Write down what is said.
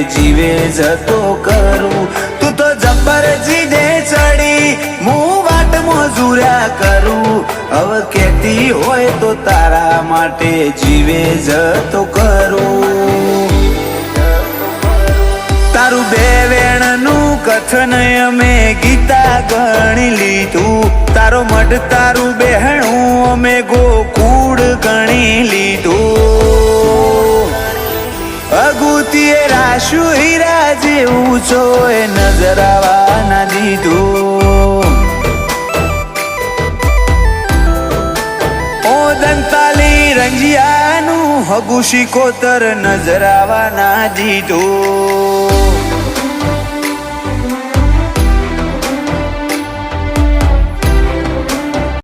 જીવે જતો કરું. તું તો જબ્બર જીદે ચડી હું વાટ મોજુર્યા કરું. હવે કેતી હોય તો તારા માટે જીવે જતો કરું. તારું બે વેણનું કથન અમે ગીતા ગણી લીધું. તારો મઢ તારું બેહણું અમે ગોકુળ ગણી લીધું. અગુતીએ રાશુ હીરા જેવું છો એ નજરાવા ના દીધું. ઓ દંતાલી રંજિયાનું હગુ શિકોતર નજરાવા ના દીધું.